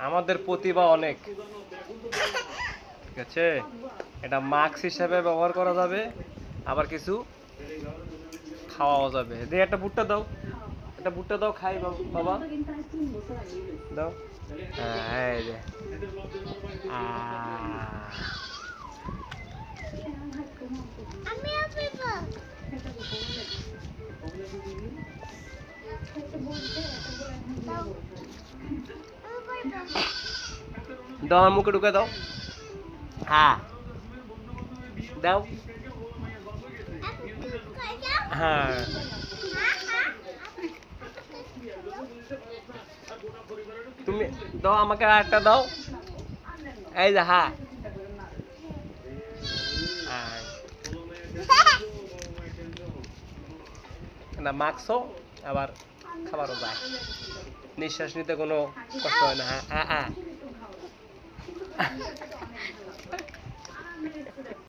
আমাদের প্রতিভা অনেক, ঠিক আছে। এটা মাস্ক হিসেবে ব্যবহার করা যাবে, আবার কিছু খাওয়াও যাবে। দিয়ে একটা ভুট্টা দাও, একটা ভুট্টা দাও, খাই বাবা, দাও। হ্যাঁ, এই যে দাও, আমার মুখে ঢুকে দাও। হ্যাঁ, দাও। হ্যাঁ, তুমি দাও, আমাকে আরেকটা দাও। এই যে হ্যাঁ, না মাস্কও আবার খাবারও যায়, নিঃশ্বাস নিতে কোনো কষ্ট হয় না। হ্যাঁ হ্যাঁ।